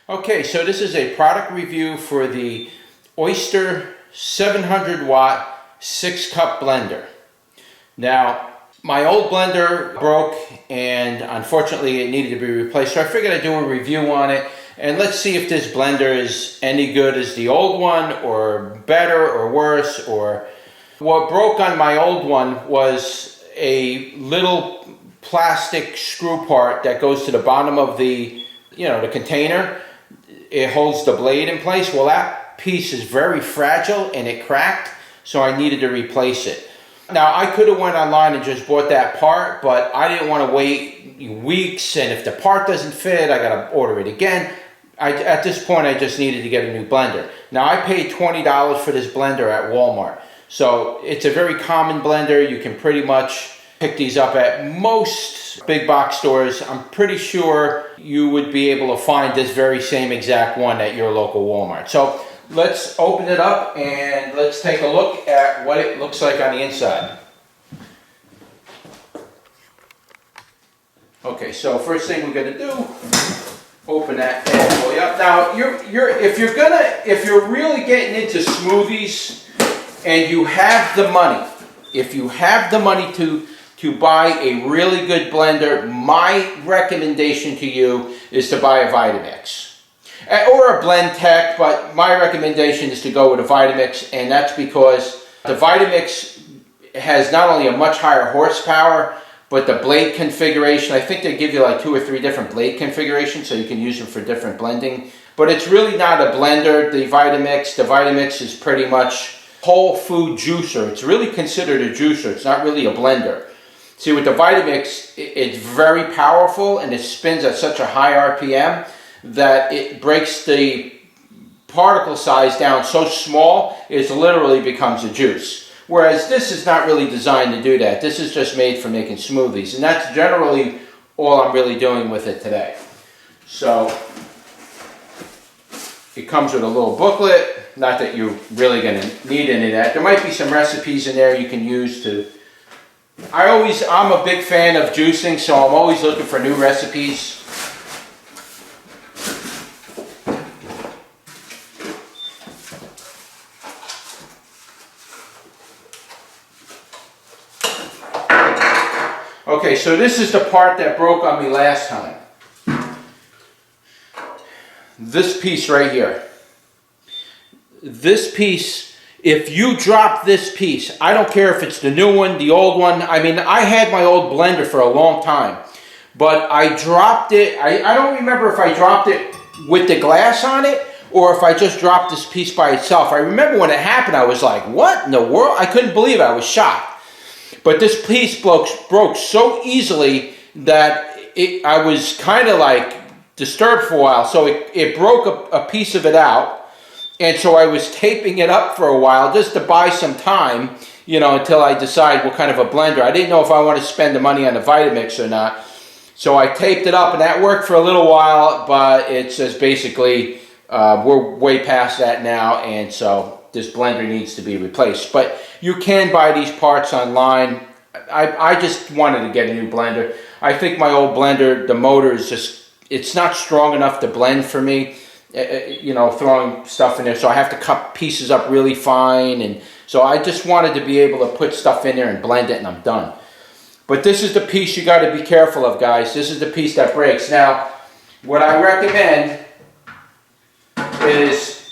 Okay, so this is a product review for the Oster 700 watt 6-cup blender. Now, my old blender broke and unfortunately it needed to be replaced, so I figured I'd do a review on it and let's see if this blender is any good as the old one or better or worse. Or what broke on my old one was a little plastic screw part that goes to the bottom of the container. It holds the blade in place. Well, that piece is very fragile and it cracked, so I needed to replace it. Now, I could have went online and just bought that part, but I didn't want to wait weeks, and if the part doesn't fit, I got to order it again. At this point, I just needed to get a new blender. Now, I paid $20 for this blender at Walmart. So it's a very common blender. You can pretty much pick these up at most big box stores. I'm pretty sure you would be able to find this very same exact one at your local Walmart. So let's open it up and let's take a look at what it looks like on the inside. Okay, so first thing we're going to do, open that bad boy up. Now, if you're really getting into smoothies and you have the money, if you have the money to buy a really good blender, my recommendation to you is to buy a Vitamix. Or a Blend Tech, but my recommendation is to go with a Vitamix, and that's because the Vitamix has not only a much higher horsepower, but the blade configuration, I think they give you like 2 or 3 different blade configurations, so you can use them for different blending. But it's really not a blender, the Vitamix is pretty much whole food juicer. It's really considered a juicer, it's not really a blender. See, with the Vitamix, it's very powerful and it spins at such a high RPM that it breaks the particle size down so small, it literally becomes a juice. Whereas this is not really designed to do that. This is just made for making smoothies, and that's generally all I'm really doing with it today. So, it comes with a little booklet, not that you're really going to need any of that. There might be some recipes in there you can use to... I'm a big fan of juicing, so I'm always looking for new recipes. Okay, so this is the part that broke on me last time. This piece right here. This piece, if you drop this piece, I don't care if it's the new one, the old one. I mean, I had my old blender for a long time, but I dropped it. I don't remember if I dropped it with the glass on it or if I just dropped this piece by itself. I remember when it happened, I was like, what in the world? I couldn't believe it. I was shocked. But this piece broke so easily that I was kind of like disturbed for a while. So it broke a piece of it out. And so I was taping it up for a while just to buy some time, until I decide what kind of a blender. I didn't know if I want to spend the money on the Vitamix or not. So I taped it up, and that worked for a little while, but it says basically we're way past that now, and so this blender needs to be replaced. But you can buy these parts online. I just wanted to get a new blender. I think my old blender, the motor is just, it's not strong enough to blend for me. Throwing stuff in there, so I have to cut pieces up really fine, and so I just wanted to be able to put stuff in there and blend it, and I'm done. But this is the piece you got to be careful of, guys. This is the piece that breaks. Now, what I recommend is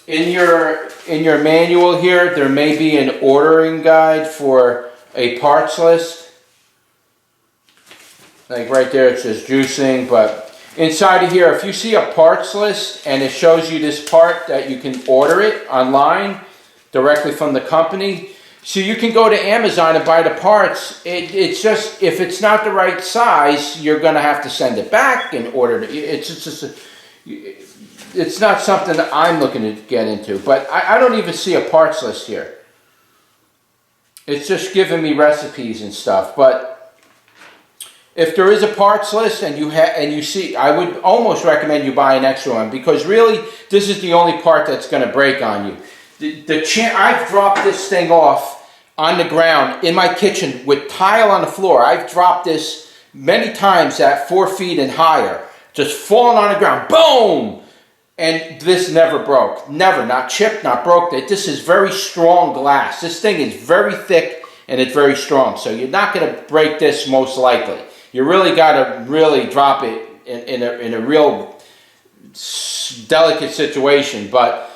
in your manual here, there may be an ordering guide for a parts list. Like right there, it says juicing, but inside of here, if you see a parts list and it shows you this part that you can order it online directly from the company, so you can go to Amazon and buy the parts. It's just, if it's not the right size, you're going to have to send it back and order it. It's not something that I'm looking to get into, but I don't even see a parts list here. It's just giving me recipes and stuff, but if there is a parts list and you see, I would almost recommend you buy an extra one, because really this is the only part that's going to break on you. I've dropped this thing off on the ground in my kitchen with tile on the floor. I've dropped this many times at 4 feet and higher, just falling on the ground, boom! And this never broke. Never, not chipped, not broke. This is very strong glass. This thing is very thick and it's very strong. So you're not going to break this most likely. You really got to really drop it in a real delicate situation. But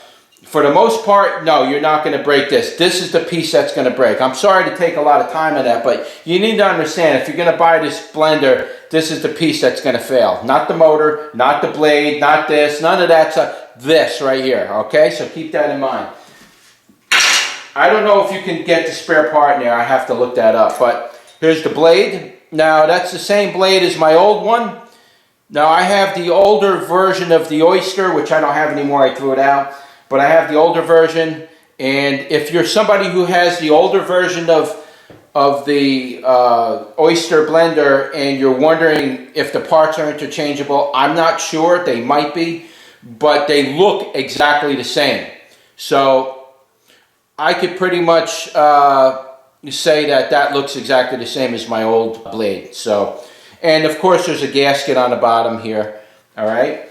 for the most part, no, you're not going to break this. This is the piece that's going to break. I'm sorry to take a lot of time on that, but you need to understand, if you're going to buy this blender, this is the piece that's going to fail. Not the motor, not the blade, not this, none of that stuff. This right here, okay? So keep that in mind. I don't know if you can get the spare part in there. I have to look that up. But here's the blade. Now, that's the same blade as my old one. Now, I have the older version of the Oster, which I don't have anymore. I threw it out. But I have the older version. And if you're somebody who has the older version of the Oster blender and you're wondering if the parts are interchangeable, I'm not sure. They might be. But they look exactly the same. So I could pretty much say that looks exactly the same as my old blade. So, and of course there's a gasket on the bottom here. All right.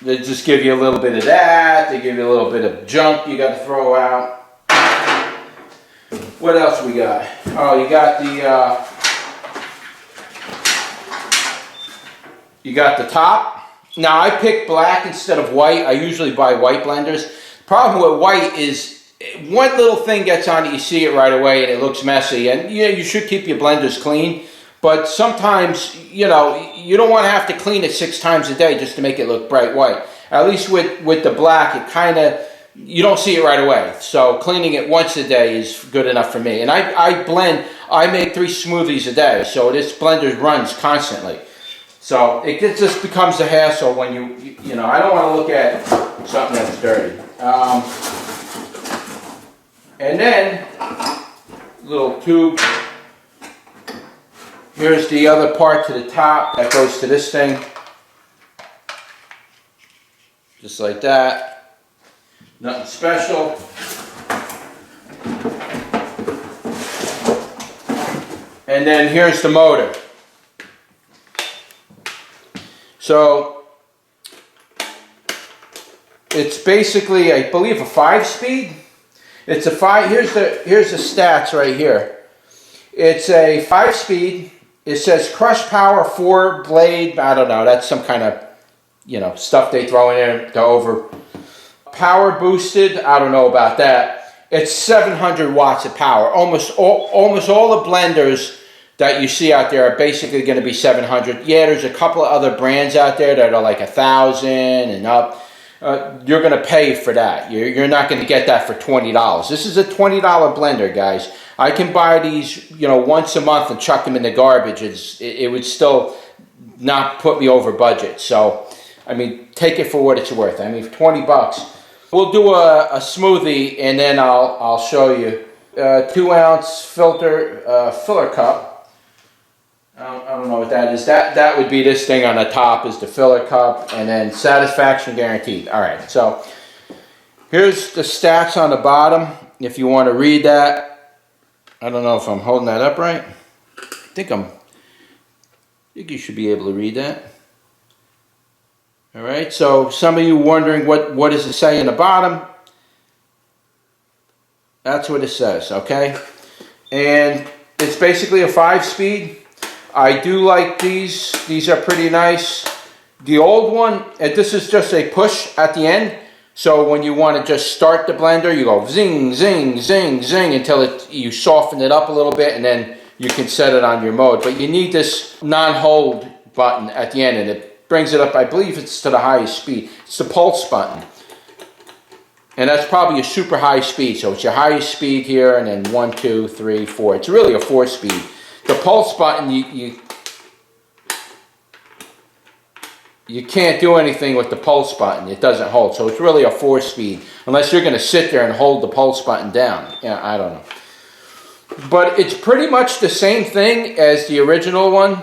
They just give you a little bit of that. They give you a little bit of junk you got to throw out. What else we got? Oh, you got the top. Now I picked black instead of white. I usually buy white blenders. Problem with white is one little thing gets on it, you see it right away and it looks messy. And you should keep your blenders clean. But sometimes, you don't want to have to clean it 6 times a day just to make it look bright white. At least with the black, it kind of, you don't see it right away. So cleaning it once a day is good enough for me. And I make 3 smoothies a day. So this blender runs constantly. So it just becomes a hassle when I don't want to look at something that's dirty. And then, little tube. Here's the other part to the top that goes to this thing. Just like that. Nothing special. And then here's the motor. So it's basically, I believe, a 5-speed. It's a 5. Here's the stats right here. It's a 5-speed. It says crush power 4 blade. I don't know. That's some kind of stuff they throw in there to over. Power boosted. I don't know about that. It's 700 watts of power. Almost all the blenders that you see out there are basically going to be 700. Yeah, there's a couple of other brands out there that are like 1,000 and up. You're going to pay for that. You're not going to get that for $20. This is a $20 blender, guys. I can buy these, once a month and chuck them in the garbage. It would still not put me over budget. So, I mean, take it for what it's worth. I mean, for 20 bucks. We'll do a smoothie and then I'll show you. 2-ounce filler cup. I don't know what that is. That would be this thing on the top is the filler cup, and then satisfaction guaranteed. All right, so here's the stats on the bottom. If you want to read that, I don't know if I'm holding that up right. I think you should be able to read that. All right, so some of you wondering what does it say in the bottom? That's what it says, okay? And it's basically a 5-speed. I do like these. These are pretty nice. The old one, this is just a push at the end. So when you want to just start the blender, you go zing, zing, zing, zing until you soften it up a little bit, and then you can set it on your mode. But you need this non-hold button at the end, and it brings it up. I believe it's to the highest speed. It's the pulse button. And that's probably a super high speed. So it's your highest speed here, and then 1, 2, 3, 4. It's really a 4-speed. The pulse button, you can't do anything with the pulse button. It doesn't hold. So it's really a 4-speed. Unless you're going to sit there and hold the pulse button down. Yeah, I don't know. But it's pretty much the same thing as the original one.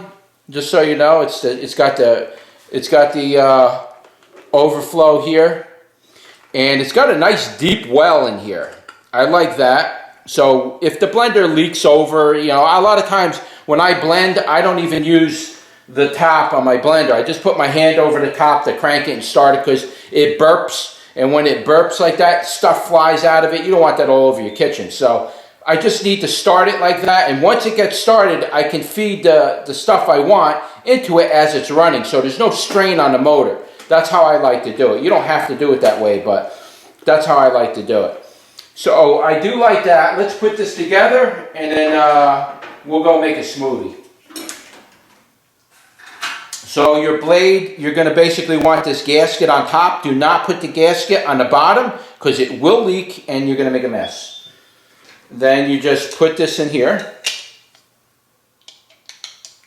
Just so you know, it's got the overflow here. And it's got a nice deep well in here. I like that. So if the blender leaks over, you know, a lot of times when I blend, I don't even use the top on my blender. I just put my hand over the top to crank it and start it, because it burps. And when it burps like that, stuff flies out of it. You don't want that all over your kitchen. So I just need to start it like that. And once it gets started, I can feed the stuff I want into it as it's running. So there's no strain on the motor. That's how I like to do it. You don't have to do it that way, but that's how I like to do it. So I do like that. Let's put this together, and then we'll go make a smoothie. So your blade, you're going to basically want this gasket on top. Do not put the gasket on the bottom, because it will leak and you're going to make a mess. Then you just put this in here,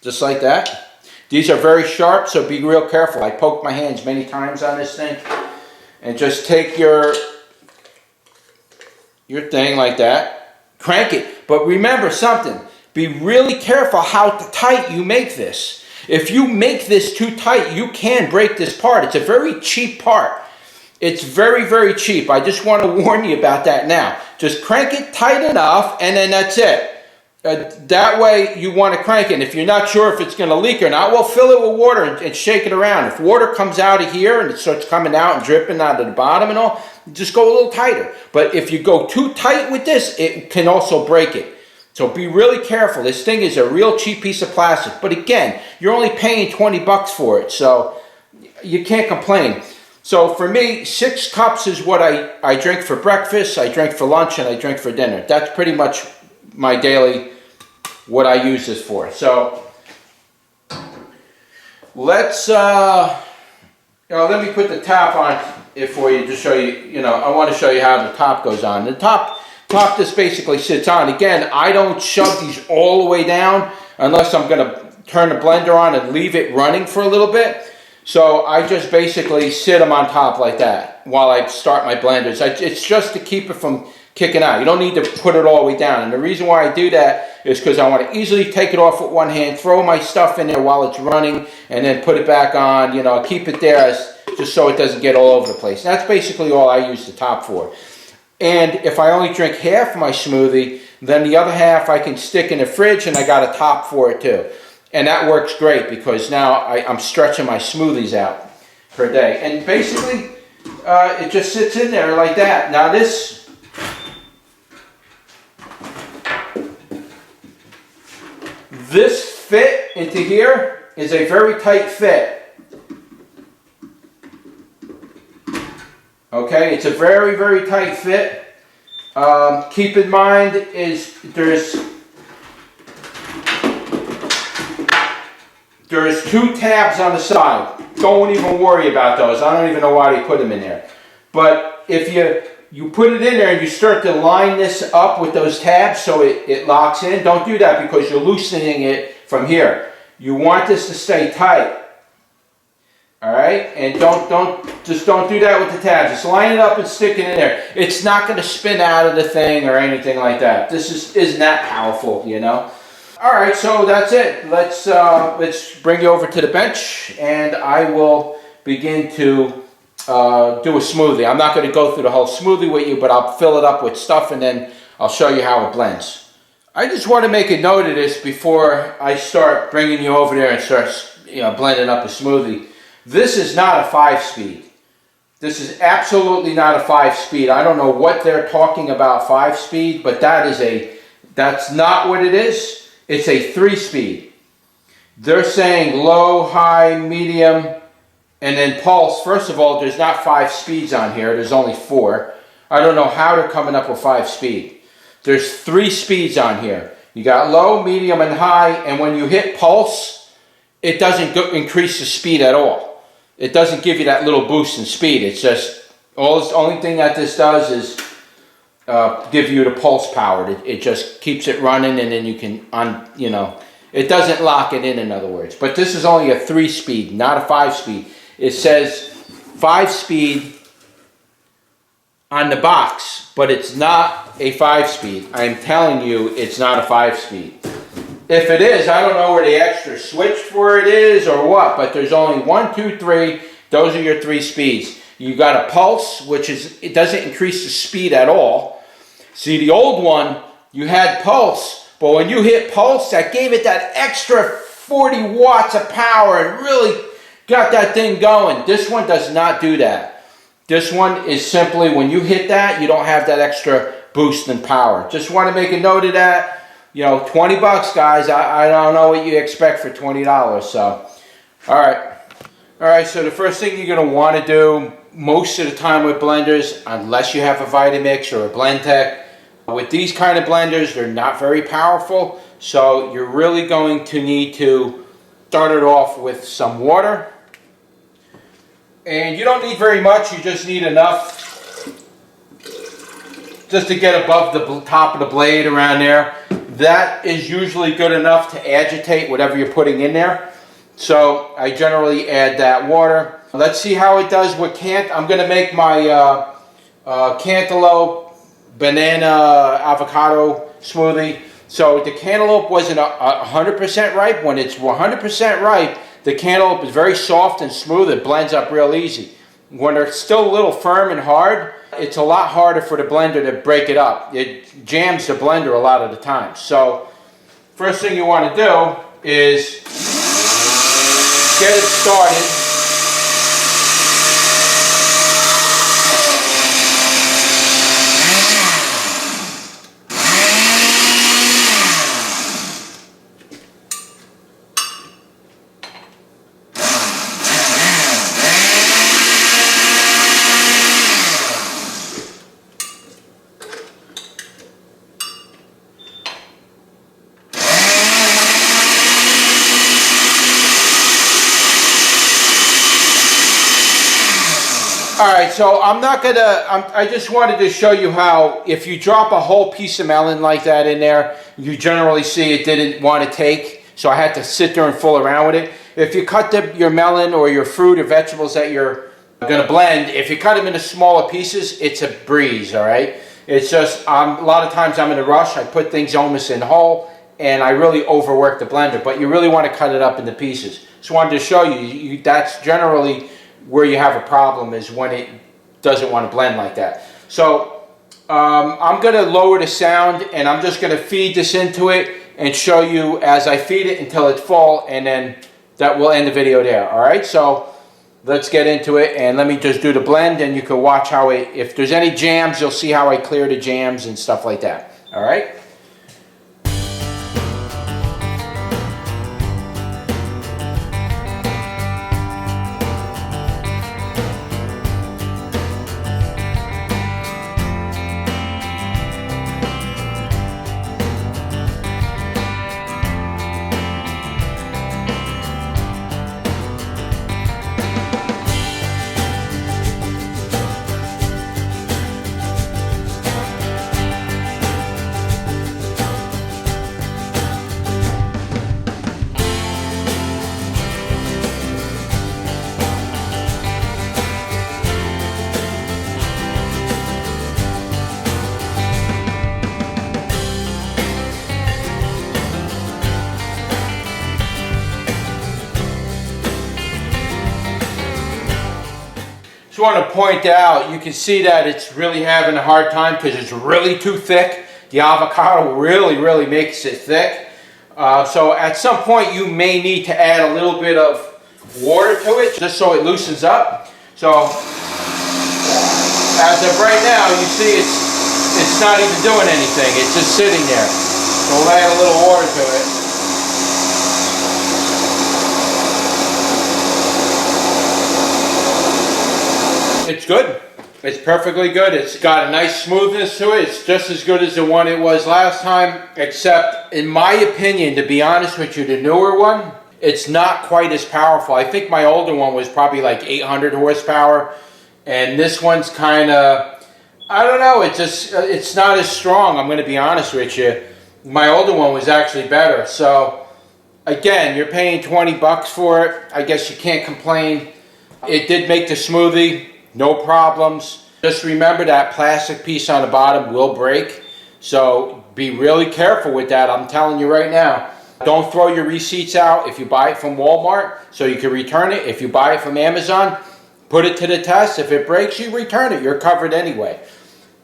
just like that. These are very sharp, so be real careful. I poked my hands many times on this thing. And just take your thing like that, crank it. But remember something, be really careful how tight you make this. If you make this too tight, you can break this part. It's a very cheap part. It's very, very cheap. I just want to warn you about that now. Just crank it tight enough, and then that's it. That way you want to crank it. And if you're not sure if it's going to leak or not, well, fill it with water and shake it around. If water comes out of here and it starts coming out and dripping out of the bottom and all, just go a little tighter. But if you go too tight with this, it can also break it. So be really careful. This thing is a real cheap piece of plastic. But again, you're only paying 20 bucks for it, so you can't complain. So for me, 6 cups is what I drink for breakfast, I drink for lunch, and I drink for dinner. That's pretty much my daily, what I use this for. So let's, let me put the top on it for you to show you, I want to show you how the top goes on. The top this basically sits on. Again, I don't shove these all the way down unless I'm going to turn the blender on and leave it running for a little bit. So I just basically sit them on top like that while I start my blenders. It's just to keep it from kicking out. You don't need to put it all the way down. And the reason why I do that is because I want to easily take it off with one hand, throw my stuff in there while it's running, and then put it back on. Keep it there just so it doesn't get all over the place. That's basically all I use the top for. And if I only drink half my smoothie, then the other half I can stick in the fridge, and I got a top for it too. And that works great because now I'm stretching my smoothies out per day. And basically, it just sits in there like that. Now this fit into here is a very tight fit. Okay, it's a very, very tight fit. Keep in mind there's 2 tabs on the side. Don't even worry about those. I don't even know why they put them in there. But if you put it in there and you start to line this up with those tabs so it locks in, don't do that because you're loosening it from here. You want this to stay tight. Alright? And don't do that with the tabs. Just line it up and stick it in there. It's not going to spin out of the thing or anything like that. This isn't that powerful, Alright, so that's it. Let's bring you over to the bench and I will begin to do a smoothie. I'm not going to go through the whole smoothie with you, but I'll fill it up with stuff and then I'll show you how it blends. I just want to make a note of this before I start bringing you over there and start blending up a smoothie. This is not a 5-speed. This is absolutely not a 5-speed. I don't know what they're talking about 5-speed, but that's not what it is. It's a 3-speed. They're saying low, high, medium, and then pulse. First of all, there's not 5 speeds on here. There's only 4. I don't know how they're coming up with 5-speed. There's 3 speeds on here. You got low, medium, and high, and when you hit pulse, it doesn't increase the speed at all. It doesn't give you that little boost in speed. It's just, the only thing that this does is give you the pulse power. It just keeps it running and then you can, it doesn't lock it in other words. But this is only a 3-speed, not a 5-speed. It says 5-speed on the box, but it's not a 5-speed. I'm telling you, it's not a 5-speed. If it is, I don't know where the extra switch for it is or what, but there's only 1, 2, 3. Those are your 3 speeds. You got a pulse, it doesn't increase the speed at all. See, the old one you had pulse, but when you hit pulse, that gave it that extra 40 watts of power and really got that thing going. This one does not do that. This one is simply, when you hit that, you don't have that extra boost in power. Just want to make a note of that. You know, 20 bucks, guys. I don't know what you expect for $20. So, all right, so the first thing you're going to want to do most of the time with blenders, unless you have a Vitamix or a Blendtec, with these kind of blenders, they're not very powerful. So you're really going to need to start it off with some water. And you don't need very much, you just need enough just to get above the top of the blade around there. That is usually good enough to agitate whatever you're putting in there. So I generally add that water. Let's see how it does with I'm going to make my cantaloupe, banana, avocado smoothie. So the cantaloupe wasn't 100% ripe. When it's 100% ripe, the cantaloupe is very soft and smooth. It blends up real easy. When they're still a little firm and hard, it's a lot harder for the blender to break it up. It jams the blender a lot of the time. So first thing you want to do is get it started. Alright, so I just wanted to show you how if you drop a whole piece of melon like that in there, you generally see it didn't want to take, so I had to sit there and fool around with it. If you cut your melon or your fruit or vegetables that you're going to blend, if you cut them into smaller pieces, it's a breeze, alright? It's just, a lot of times I'm in a rush, I put things almost in whole, and I really overwork the blender, but you really want to cut it up into pieces. So I wanted to show you, that's generally where you have a problem, is when it doesn't want to blend like that. So I'm going to lower the sound, and I'm just going to feed this into it and show you as I feed it until it's full, and then that will end the video there. Alright, so let's get into it, and let me just do the blend, and you can watch how if there's any jams, you'll see how I clear the jams and stuff like that. Alright. Just want to point out, you can see that it's really having a hard time because it's really too thick. The avocado really makes it thick. So at some point you may need to add a little bit of water to it just so it loosens up. So as of right now, you see it's not even doing anything. It's just sitting there. So we'll add a little water to it. It's good. It's perfectly good. It's got a nice smoothness to it. It's just as good as the one it was last time, except in my opinion, to be honest with you, the newer one, it's not quite as powerful. I think my older one was probably like 800 horsepower, and this one's kind of, I don't know, it's not as strong, I'm going to be honest with you. My older one was actually better. So again, you're paying 20 bucks for it. I guess you can't complain. It did make the smoothie. No problems. Just remember that plastic piece on the bottom will break. So be really careful with that. I'm telling you right now. Don't throw your receipts out if you buy it from Walmart so you can return it. If you buy it from Amazon, put it to the test. If it breaks, you return it. You're covered anyway.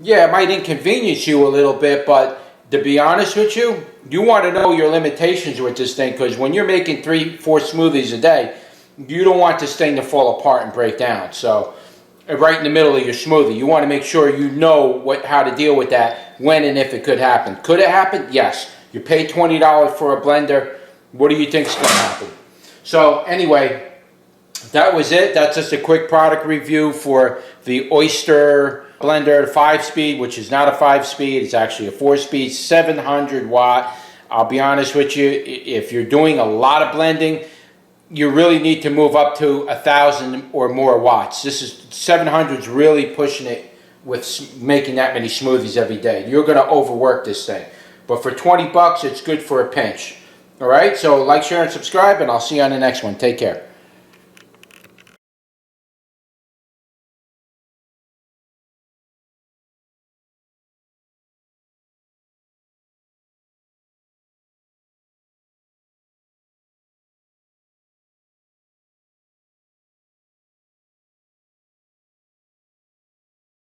Yeah, it might inconvenience you a little bit, but to be honest with you, you want to know your limitations with this thing, because when you're making 3-4 smoothies a day, you don't want this thing to fall apart and break down. So right in the middle of your smoothie, you want to make sure you know how to deal with that when and if it could happen. Could it happen? Yes. You pay $20 for a blender. What do you think is going to happen? So anyway, that was it. That's just a quick product review for the Oster blender, 5-speed, which is not a 5-speed. It's actually a 4-speed, 700 watt. I'll be honest with you, if you're doing a lot of blending, you really need to move up to 1,000 or more watts. This is 700 is really pushing it with making that many smoothies every day. You're going to overwork this thing. But for 20 bucks, it's good for a pinch. All right, so like, share, and subscribe, and I'll see you on the next one. Take care.